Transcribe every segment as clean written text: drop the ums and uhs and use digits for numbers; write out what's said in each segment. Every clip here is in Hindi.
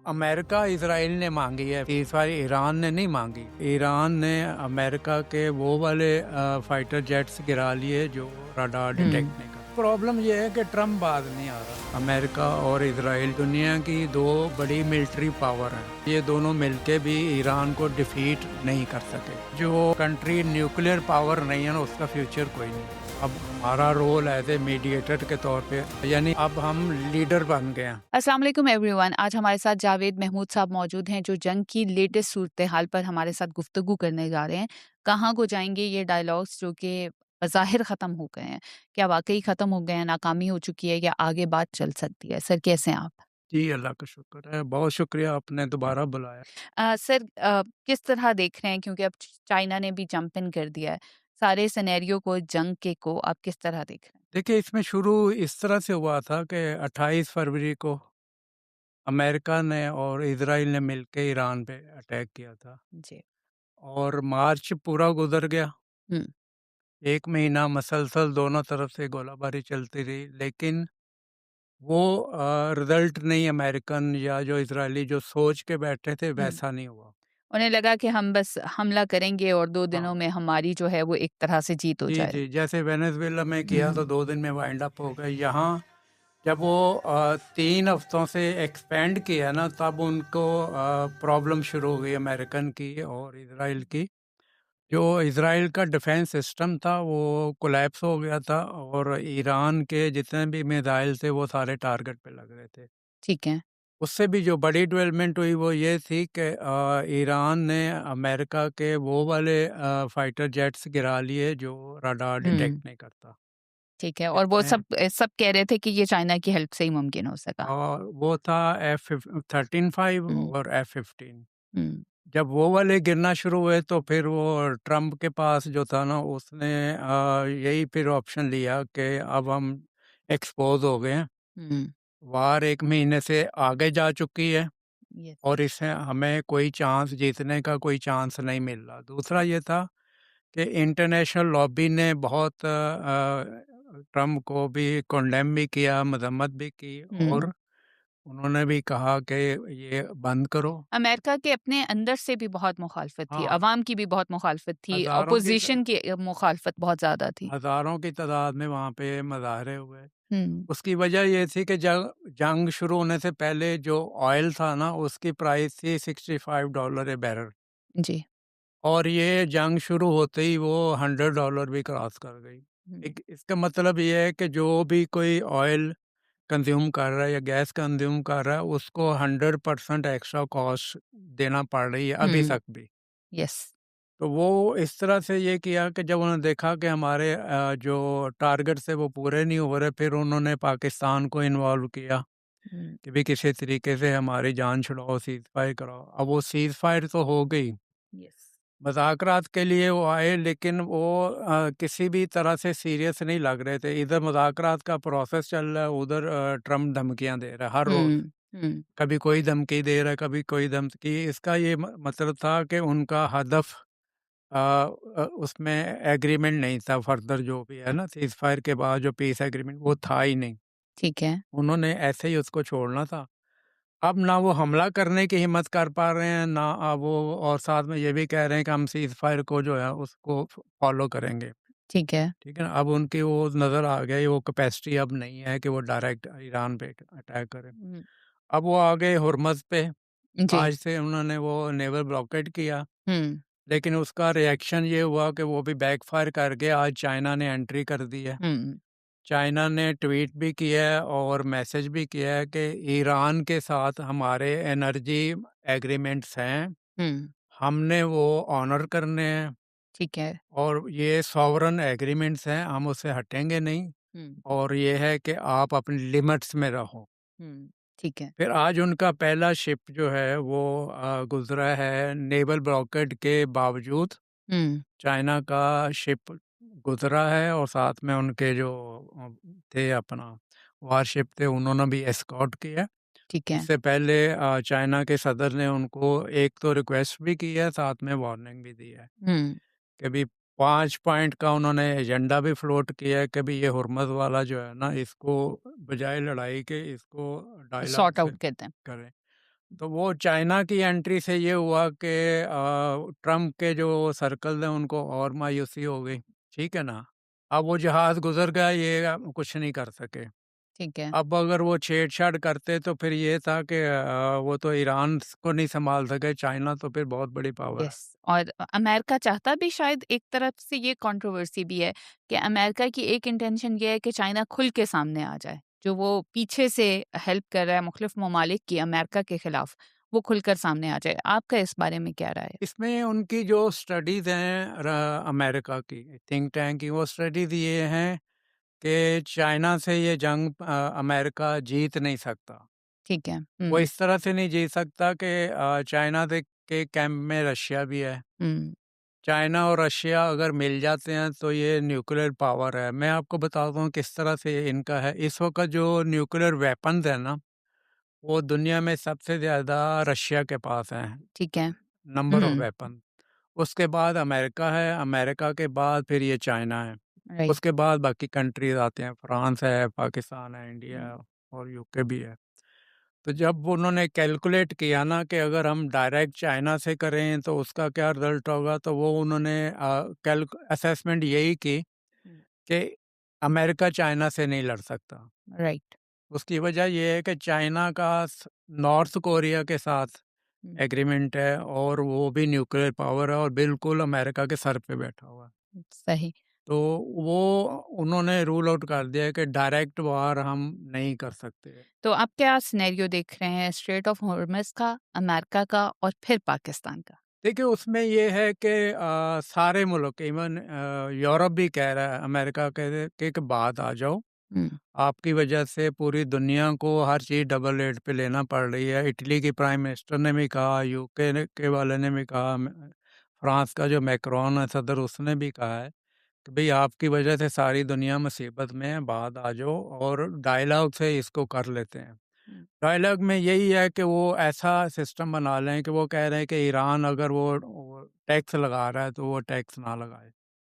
अमेरिका इसराइल ने मांगी है, इस बार ईरान ने नहीं मांगी। ईरान ने अमेरिका के वो वाले फाइटर जेट्स गिरा लिए जो रडार डिटेक्ट नहीं कर। प्रॉब्लम ये है कि ट्रम्प बाज नहीं आ रहा। अमेरिका और इसराइल दुनिया की दो बड़ी मिलिट्री पावर हैं। ये दोनों मिलके भी ईरान को डिफीट नहीं कर सके। जो कंट्री न्यूक्लियर पावर नहीं है ना, उसका फ्यूचर कोई नहीं। अब हमारा रोल एज ए मीडिएटर के तौर पे, यानी अब हम लीडर बन गए हैं। अस्सलाम वालेकुम एवरीवन। आज हमारे साथ जावेद महमूद साहब मौजूद हैं जो जंग की लेटेस्ट सूरत हाल पर हमारे साथ गुफ्तगू करने जा रहे हैं। कहाँ को जाएंगे ये डायलॉग्स जो कि बज़ाहिर ख़त्म हो गए हैं, क्या वाकई ख़त्म हो गए हैं, नाकामी हो चुकी है या आगे बात चल सकती है? सर कैसे हैं आप? जी, अल्लाह का शुक्र है। बहुत शुक्रिया आपने दोबारा बुलाया। सर किस तरह देख रहे हैं, क्योंकि अब चाइना ने भी जंप इन कर दिया है सारे सिनेरियो को, जंग के को आप किस तरह देख रहे हैं? देखिए, इसमें शुरू इस तरह से हुआ था कि 28 फरवरी को अमेरिका ने और इज़राइल ने मिलके ईरान पे अटैक किया था जी। और मार्च पूरा गुज़र गया। हम्म। 1 महीना मसलसल दोनों तरफ से गोलाबारी चलती रही, लेकिन वो रिज़ल्ट नहीं अमेरिकन या जो इज़राइली जो सोच के बैठे थे हम्म। वैसा नहीं हुआ। उन्हें लगा कि हम बस हमला करेंगे और 2 दिनों हाँ। में हमारी जो है वो एक तरह से जीत हो जी, जाए। जी। जैसे वेनेज़ुएला में किया तो 2 दिन में वाइंड अप हो गए। यहाँ जब वो 3 हफ्तों से एक्सपेंड किया ना, तब उनको प्रॉब्लम शुरू हो गई अमेरिकन की और इज़राइल की। जो इज़राइल का डिफेंस सिस्टम था वो कोलैप्स हो गया था और ईरान के जितने भी मिसाइल थे वो सारे टारगेट पे लग रहे थे। ठीक है। उससे भी जो बड़ी डेवलपमेंट हुई वो ये थी कि ईरान ने अमेरिका के वो वाले फाइटर जेट्स गिरा लिए जो रडार डिटेक्ट हुँ, नहीं करता। ठीक है, और वो जिसमें सब कह रहे थे कि ये चाइना की हेल्प से ही मुमकिन हो सका। और वो था F-13 5 हुँ, और F-15। हुँ, जब वो वाले गिरना शुरू हुए तो फिर वो ट्रम्प के पास जो था ना, उसने यही फिर ऑप्शन लिया कि अब हम एक्सपोज हो गए हैं। हुँ, वार 1 महीने से आगे जा चुकी है यस। और इससे हमें कोई चांस, जीतने का कोई चांस नहीं मिल रहा। दूसरा ये था कि इंटरनेशनल लॉबी ने बहुत ट्रम्प को भी कंडेम भी किया, मजम्मत भी की हुँ, और उन्होंने भी कहा कि ये बंद करो। अमेरिका के अपने अंदर से भी बहुत मुखालफत थी, हाँ, अवाम की भी बहुत मुखालफत थी, हज़ारों की अपोज़िशन की मुखालफत बहुत ज़्यादा थी। हज़ारों की तादाद में वहाँ पे मुज़ाहरे हुए। हुँ, उसकी वजह ये थी कि जंग शुरू होने से पहले जो ऑयल था ना, उसकी प्राइस थी $65 ए बैरल जी। और ये जंग शुरू होते ही वो $100 भी क्रॉस कर गई। हुँ, एक इसका मतलब ये है कि जो भी कोई ऑयल कंज़्यूम कर रहा है या गैस कंज़्यूम कर रहा है, उसको 100% एक्स्ट्रा कॉस्ट देना पड़ रही है अभी हुँ, तक भी। यस। तो वो इस तरह से ये किया कि जब उन्होंने देखा कि हमारे जो टारगेट थे वो पूरे नहीं हो रहे, फिर उन्होंने पाकिस्तान को इन्वॉल्व किया हुँ, कि भी किसी तरीके से हमारी जान छुड़ाओ, सीज़ फायर कराओ। अब वो सीज़ फायर तो हो गई, यस। मुज़ाकरात के लिए वो आए, लेकिन वो किसी भी तरह से सीरियस नहीं लग रहे थे। इधर मुज़ाकरात का प्रोसेस चल रहा है, उधर ट्रम्प धमकियाँ दे रहा है हर रोज़। हुँ, हुँ, कभी कोई धमकी दे रहा है, कभी कोई धमकी। इसका ये मतलब था कि उनका हदफ उसमें एग्रीमेंट नहीं था, फर्दर जो भी है ना, सीज़ फायर के बाद जो पीस एग्रीमेंट वो था ही नहीं। ठीक है। उन्होंने ऐसे ही उसको छोड़ना था। अब ना वो हमला करने की हिम्मत कर पा रहे हैं, ना वो, और साथ में ये भी कह रहे हैं कि हम सीज़ फायर को जो है उसको फॉलो करेंगे। ठीक है। ठीक है ना? अब उनकी वो नज़र आ गई, वो कैपेसिटी अब नहीं है कि वो डायरेक्ट ईरान पे अटैक करें। हुँ, अब वो आ गए हुर्मुज़ पे। जी। आज से उन्होंने वो नेवल ब्लॉकेड किया, हुँ, लेकिन उसका रिएक्शन ये हुआ कि वो भी बैकफायर कर गया। आज चाइना ने एंट्री कर दी है। हुँ, चाइना ने ट्वीट भी किया है और मैसेज भी किया है कि ईरान के साथ हमारे एनर्जी एग्रीमेंट्स हैं, हुँ, हमने वो ऑनर करने हैं ठीक है। और ये सॉवरन एग्रीमेंट्स हैं, हम उससे हटेंगे नहीं हुँ, और ये है कि आप अपनी लिमिट्स में रहो। हुँ, ठीक है। फिर आज उनका पहला शिप जो है वो गुजरा है नेवल ब्लॉकेड के बावजूद। हुँ, चाइना का शिप गुजरा है और साथ में उनके जो अ, थे अपना वारशिप थे, उन्होंने भी एस्कॉर्ट किया। ठीक है। इससे पहले चाइना के सदर ने उनको एक तो रिक्वेस्ट भी की है, साथ में वार्निंग भी दी है हुँ, कि भी 5 पॉइंट का उन्होंने एजेंडा भी फ्लोट किया है कि भी ये हुर्मुज़ वाला जो है ना, इसको बजाय लड़ाई के इसको डायलॉग सॉर्ट से आउट करते हैं। करें। तो वो चाइना की एंट्री से ये हुआ कि ट्रम्प के जो सर्कल हैं उनको और मायूसी हो गई, ठीक है ना। अब वो जहाज़ गुजर गया, ये कुछ नहीं कर सके। ठीक है। अब अगर वो छेड़छाड़ करते तो फिर ये था कि वो तो ईरान को नहीं संभाल सके, चाइना तो फिर बहुत बड़ी पावर है। यस। और अमेरिका चाहता भी शायद, एक तरफ से ये कंट्रोवर्सी भी है कि अमेरिका की एक इंटेंशन ये है कि चाइना खुल के सामने आ जाए, जो वो पीछे से हेल्प कर रहा है मुख्तलिफ ममालिक की अमेरिका के खिलाफ, वो खुलकर सामने आ जाए। आपका इस बारे में क्या राय है? इसमें उनकी जो स्टडीज़ हैं अमेरिका की थिंक टैंक की, वो स्टडीज़ ये हैं कि चाइना से ये जंग अमेरिका जीत नहीं सकता। ठीक है। वो इस तरह से नहीं जीत सकता कि चाइना के कैंप में रशिया भी है। हुँ। चाइना और रशिया अगर मिल जाते हैं तो ये न्यूक्लियर पावर है। मैं आपको बताता हूँ किस तरह से ये इनका है। इस वक़्त जो न्यूक्लियर वेपन्स हैं ना, वो दुनिया में सबसे ज़्यादा रशिया के पास हैं, ठीक है। Number of hmm. वेपन। उसके बाद अमेरिका है, अमेरिका के बाद फिर ये चाइना है। राइट। उसके बाद बाकी कंट्रीज़ आते हैं, फ्रांस है, पाकिस्तान है, इंडिया हुँ। है और यूके भी है। तो जब उन्होंने कैलकुलेट किया ना कि अगर हम डायरेक्ट चाइना से करें तो उसका क्या रिजल्ट होगा, तो वो उन्होंने कैलक असेसमेंट यही की हुँ। कि अमेरिका चाइना से नहीं लड़ सकता। राइट। उसकी वजह ये है कि चाइना का नॉर्थ कोरिया के साथ हुँ। एग्रीमेंट है और वो भी न्यूक्लियर पावर है और बिल्कुल अमेरिका के सर पे बैठा हुआ है। सही। तो वो उन्होंने रूल आउट कर दिया है कि डायरेक्ट वार हम नहीं कर सकते। तो आप क्या सिनेरियो देख रहे हैं स्ट्रेट ऑफ हॉर्मज़ का, अमेरिका का और फिर पाकिस्तान का? देखिए, उसमें ये है कि सारे मुल्क इवन यूरोप भी कह रहा है अमेरिका के बाद आ जाओ। हुँ। आपकी वजह से पूरी दुनिया को हर चीज़ डबल रेट पे लेना पड़ रही है। इटली की प्राइम मिनिस्टर ने भी कहा, यूके के वाले ने भी कहा, फ्रांस का जो मैक्रोन है सदर, उसने भी कहा है कि भई आपकी वजह से सारी दुनिया मुसीबत में है, बाद आ जाओ और डायलॉग से इसको कर लेते हैं। हुँ। डायलॉग में यही है कि वो ऐसा सिस्टम बना लें कि वो कह रहे हैं कि ईरान अगर वो टैक्स लगा रहा है तो वो टैक्स ना लगाए।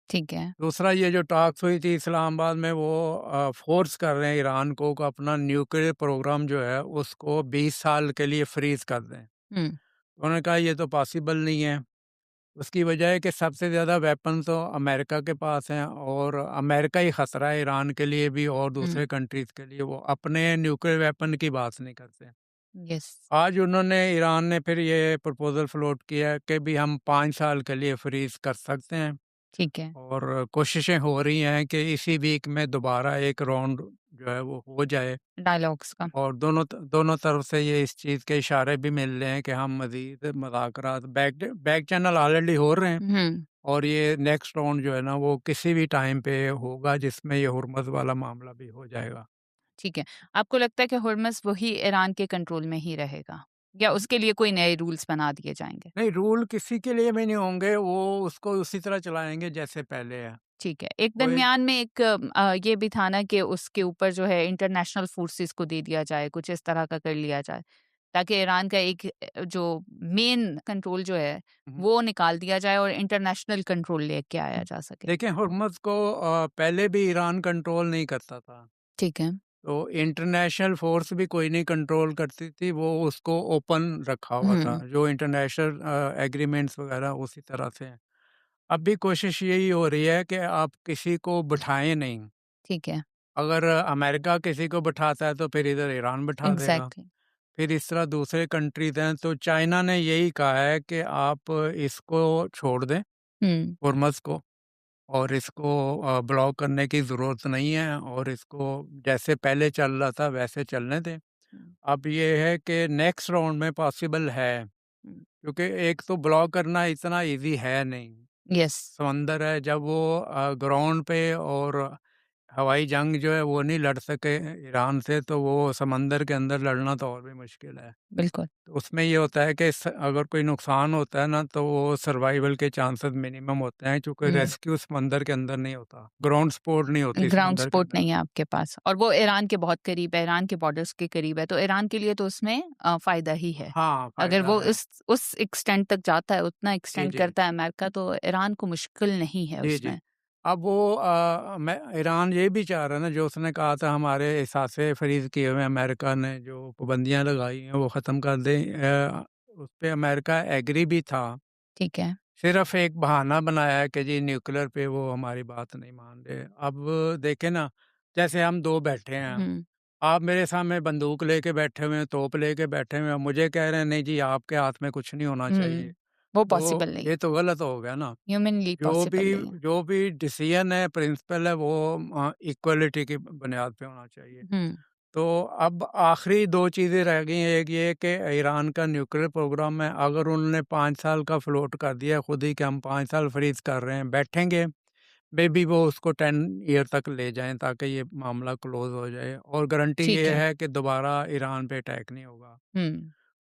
ठीक है। दूसरा, ये जो टॉक्स हुई थी इस्लामाबाद में, वो फोर्स कर रहे हैं ईरान को कि अपना न्यूक्लियर प्रोग्राम जो है उसको 20 साल के लिए फ्रीज कर दें। हुँ। उन्होंने कहा ये तो पॉसिबल नहीं है। उसकी वजह है कि सबसे ज़्यादा वेपन तो अमेरिका के पास हैं और अमेरिका ही खतरा है ईरान के लिए भी और हुँ। दूसरे कंट्रीज़ के लिए। वो अपने न्यूक्लियर वेपन की बात नहीं करते। यस। आज उन्होंने ईरान ने फिर ये प्रपोज़ल फ्लोट किया है कि भी हम 5 साल के लिए फ्रीज़ कर सकते हैं ठीक है। और कोशिशें हो रही हैं कि इसी वीक में दोबारा एक राउंड जो है वो हो जाए डायलॉग्स का। और दोनों तरफ से ये इस चीज़ के इशारे भी मिल रहे हैं कि हम मज़ीद मुज़ाकरात बैक चैनल ऑलरेडी हो रहे हैं हुँ। और ये नेक्स्ट राउंड जो है ना वो किसी भी टाइम पे होगा जिसमें ये हुर्मज़ वाला मामला भी हो जाएगा। ठीक है। आपको लगता है कि हुर्मज़ वही ईरान के कंट्रोल में ही रहेगा? या उसके लिए कोई नए रूल्स बना दिए जाएँगे? नहीं, रूल किसी के लिए भी नहीं होंगे, वो उसको उसी तरह चलाएँगे जैसे पहले है। ठीक है। एक कोई दरमियान में एक ये भी था ना कि उसके ऊपर जो है इंटरनेशनल फोर्सेस को दे दिया जाए, कुछ इस तरह का कर लिया जाए, ताकि ईरान का एक जो मेन कंट्रोल जो है, हुँ, वो निकाल दिया जाए और इंटरनेशनल कंट्रोल लेके आया जा सके। देखिए, हुर्मुज़ को पहले भी ईरान कंट्रोल नहीं करता था। ठीक है। तो इंटरनेशनल फ़ोर्स भी कोई नहीं कंट्रोल करती थी, वो उसको ओपन रखा हुआ था, हुँ। जो इंटरनेशनल एग्रीमेंट्स वगैरह उसी तरह से हैं। अब भी कोशिश यही हो रही है कि आप किसी को बिठाएँ नहीं। ठीक है। अगर अमेरिका किसी को बिठाता है तो फिर इधर ईरान बिठा देगा। एग्ज़ैक्टली। फिर इस तरह दूसरे कंट्रीज़ हैं, तो चाइना ने यही कहा है कि आप इसको छोड़ दें, हुँ। हुर्मुज़ को, और इसको ब्लॉक करने की ज़रूरत नहीं है और इसको जैसे पहले चल रहा था वैसे चलने दें। हुँ। अब ये है कि नेक्स्ट राउंड में पॉसिबल है, हुँ। क्योंकि एक तो ब्लॉक करना इतना ईज़ी है नहीं। यस। समंदर है, जब वो ग्राउंड पे और हवाई जंग जो है वो नहीं लड़ सके ईरान से, तो वो समंदर के अंदर लड़ना तो और भी मुश्किल है। बिल्कुल। तो उसमें ये होता है कि अगर कोई नुकसान होता है ना तो वो सर्वाइवल के चांसेस मिनिमम होते हैं, क्योंकि हुँ। रेस्क्यू समंदर के अंदर नहीं होता, ग्राउंड सपोर्ट नहीं होती ग्राउंड समंदर के सपोर्ट अंदर। नहीं है आपके पास और वो ईरान के बहुत करीब है, ईरान के बॉर्डर्स के करीब है, तो ईरान के लिए तो उसमें फ़ायदा ही है। हाँ, अगर फायदा वो है। उस एक्सटेंट तक जाता है, उतना जी, एक्सटेंड जी। करता है अमेरिका, तो ईरान को मुश्किल नहीं है जी, जी। उसमें। अब वो मैं ईरान ये भी चाह रहा है ना, जो उसने कहा था हमारे एहसासे फ्रीज किए हुए अमेरिका ने जो पाबंदियां लगाई हैं वो ख़त्म कर दें, उस पे अमेरिका एग्री भी था। ठीक है। सिर्फ एक बहाना बनाया है कि जी न्यूक्लियर पे वो हमारी बात नहीं मान रहे। अब देखें ना, जैसे हम दो बैठे हैं, हुँ, आप मेरे सामने बंदूक लेके बैठे हुए हैं, तोप लेके बैठे हुए हैं, मुझे कह रहे हैं नहीं जी आपके हाथ में कुछ नहीं होना चाहिए, हुँ। वो तो पॉसिबल नहीं, ये तो गलत हो गया ना। ह्यूमनली जो भी पॉसिबल नहीं है। जो भी डिसीजन है, प्रिंसिपल है, वो इक्वलिटी की बुनियाद पे होना चाहिए। हुँ, तो अब आखिरी दो चीज़ें रह गई हैं। एक ये कि ईरान का न्यूक्लियर प्रोग्राम है, अगर उन्होंने 5 साल का फ्लोट कर दिया खुद ही कि हम 5 साल फ्रीज कर रहे हैं, बैठेंगे मे बी वो उसको 10 ईयर तक ले जाएं ताकि ये मामला क्लोज हो जाए, और गारंटी ठीक ये है। है कि दोबारा ईरान पे अटैक नहीं होगा। हुँ।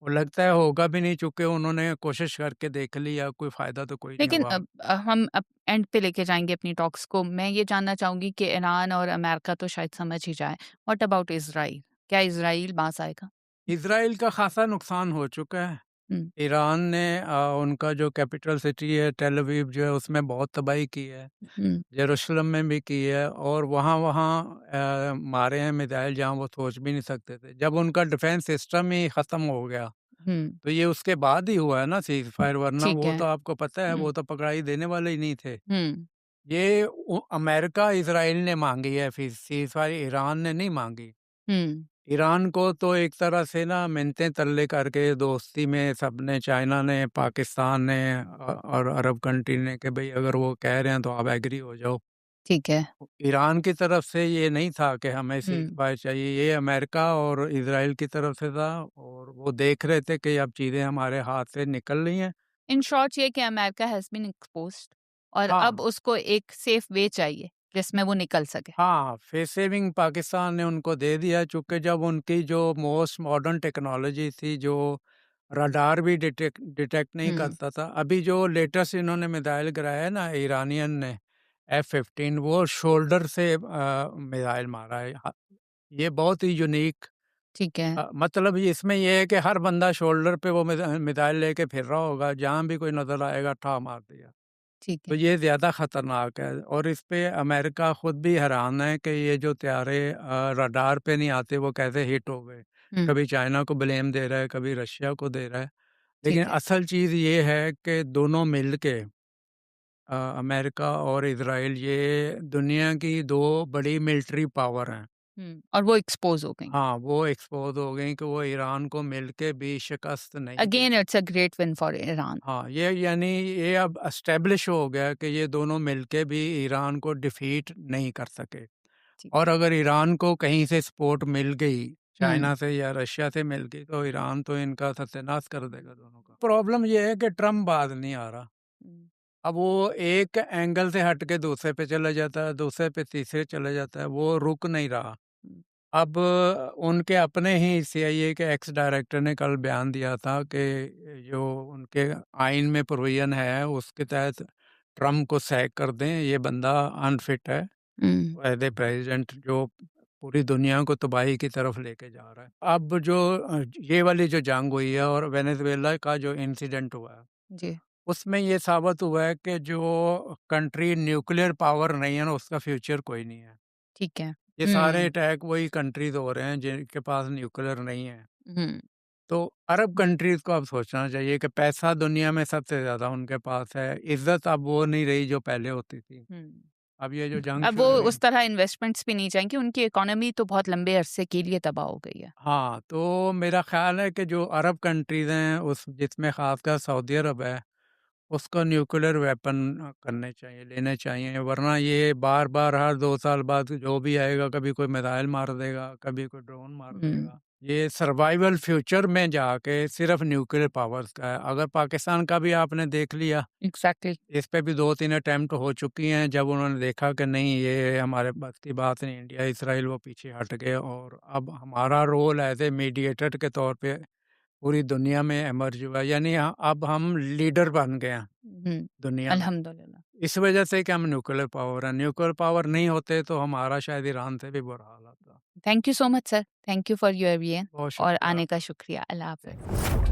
वो लगता है होगा भी नहीं, चूंकि उन्होंने कोशिश करके देख लिया, कोई फ़ायदा तो कोई नहीं लेकिन हुआ। हम अब एंड पे लेके जाएँगे अपनी टॉक्स को। मैं ये जानना चाहूँगी कि ईरान और अमेरिका तो शायद समझ ही जाए। What about Israel? क्या इज़राइल पास आएगा? इसराइल का खासा नुकसान हो चुका है। हुँ, ईरान ने उनका जो कैपिटल सिटी है टेल अवीव जो है उसमें बहुत तबाही की है, हुँ, यरूशलेम में भी की है, और वहाँ वहाँ मारे हैं मिसाइल जहाँ वो सोच भी नहीं सकते थे। जब उनका डिफेंस सिस्टम ही ख़त्म हो गया, हुँ, तो ये उसके बाद ही हुआ है ना सीज़ फायर, वरना ठीक वो है। तो आपको पता है हुँ, वो तो पकड़ाई देने वाले ही नहीं थे। हुँ, ये अमेरिका इसराइल ने मांगी है, फिर सीज़ फायर ईरान ने नहीं मांगी। हुँ, ईरान को तो एक तरह से ना मिन्नतें तरले करके दोस्ती में सबने, चाइना ने, पाकिस्तान ने और अरब कंट्री ने, कि भाई अगर वो कह रहे हैं तो आप एग्री हो जाओ। ठीक है। ईरान की तरफ से ये नहीं था कि हमें सीज हुँ। फायर चाहिए, ये अमेरिका और इजराइल की तरफ से था, और वो देख रहे थे कि अब चीज़ें हमारे हाथ से निकल रही हैं। इन शॉर्ट ये कि अमेरिका हैज़ बीन एक्सपोज़्ड और अब हाँ, उसको एक सेफ वे चाहिए, जिसमें वो निकल सके। हाँ, फेस सेविंग पाकिस्तान ने उनको दे दिया, चूँकि जब उनकी जो मोस्ट मॉडर्न टेक्नोलॉजी थी, जो रडार भी डिटेक्ट नहीं हुँ, करता था। अभी जो लेटेस्ट इन्होंने मिसाइल गिराया है ना ईरानियन ने, F-15, वो शोल्डर से मिसाइल मारा है। ये बहुत ही यूनिक, ठीक है, मतलब ये इसमें ये है कि हर बंदा शोल्डर पे वो मिसाइल लेके फिर रहा होगा, जहाँ भी कोई नज़र आएगा ठा मार दिया। ठीक तो है। ये ज़्यादा ख़तरनाक है, और इस पे अमेरिका ख़ुद भी हैरान है कि ये जो त्यारे रडार पे नहीं आते वो कैसे हिट हो गए। हुँ, कभी चाइना को ब्लेम दे रहा है, कभी रशिया को दे रहा है। लेकिन ठीक है। असल चीज़ ये है कि दोनों मिल के, अमेरिका और इज़राइल, ये दुनिया की 2 बड़ी मिलिट्री पावर हैं। हुँ, और वो एक्सपोज़ हो गई। हाँ, वो एक्सपोज़ हो गई कि वो ईरान को मिलके भी शिकस्त नहीं दे। Again it's a great win for Iran. हाँ, ये यानी ये अब एस्टेब्लिश हो गया कि ये दोनों मिलके भी ईरान को डिफीट नहीं कर सके। ठीक और है। अगर ईरान को कहीं से सपोर्ट मिल गई, हुँ, चाइना से या रशिया से मिल गई, तो ईरान तो इनका सत्यानाश कर देगा दोनों का। प्रॉब्लम ये है कि ट्रम्प बाज नहीं आ रहा। हुँ, अब वो एक एंगल से हट के दूसरे पे चला जाता है, दूसरे पे तीसरे चले जाता है, वो रुक नहीं रहा। हुँ, अब उनके अपने ही सीआईए के एक्स डायरेक्टर ने कल बयान दिया था कि जो उनके आइन में प्रोविजन है उसके तहत ट्रम्प को सैक कर दें, ये बंदा अनफिट है हुँ, एज ए प्रेसिडेंट, जो पूरी दुनिया को तबाही की तरफ लेके जा रहा है। अब जो ये वाली जो जंग हुई है और वेनेजुएला का जो इंसिडेंट हुआ है, जी, उसमें ये साबित हुआ है कि जो कंट्री न्यूक्लियर पावर नहीं है ना, उसका फ्यूचर कोई नहीं है। ठीक है। ये सारे हुँ, अटैक वही कंट्रीज हो रहे हैं जिनके पास न्यूक्लियर नहीं है। हुँ, तो अरब कंट्रीज को अब सोचना चाहिए कि पैसा दुनिया में सबसे ज़्यादा उनके पास है, इज़्ज़त अब वो नहीं रही जो पहले होती थी। हुँ। अब ये जो जंग अब वो शुरू हुई, उस तरह इन्वेस्टमेंट्स भी नहीं जाएँगी, उनकी इकोनॉमी तो बहुत लंबे अरसे के लिए तबाह हो गई है। हाँ, तो मेरा ख़्याल है कि जो अरब कंट्रीज़ हैं उस जिसमें ख़ासकर सऊदी अरब है, उसको न्यूक्लियर वेपन करने चाहिए, लेने चाहिए, वरना ये बार-बार हर 2 साल बाद जो भी आएगा, कभी कोई मिसाइल मार देगा, कभी कोई ड्रोन मार हुँ, देगा। ये सर्वाइवल फ्यूचर में जाके सिर्फ़ न्यूक्लियर पावर्स का है। अगर पाकिस्तान का भी आपने देख लिया, एग्ज़ैक्टली। इस पे भी 2-3 अटेम्प्ट हो चुकी हैं, जब उन्होंने देखा कि नहीं ये हमारे बस की बात नहीं, इंडिया, इसराइल, वो पीछे हट गए, और अब हमारा रोल एज़ ए मीडिएटर के तौर पे पूरी दुनिया में इमर्ज हुआ है। यानी अब हम लीडर बन गए हैं हुँ, दुनिया में। अल्हम्दुलिल्लाह। इस वजह से कि हम न्यूक्लियर पावर हैं, न्यूक्लियर पावर नहीं होते तो हमारा शायद ईरान से भी बुरा हाल होता। Thank you so much sir. Thank you for your वीएन बहुत और शुक्रिया आने का आपका। शुक्रिया। अल्लाह थैंक हाफ़िज़।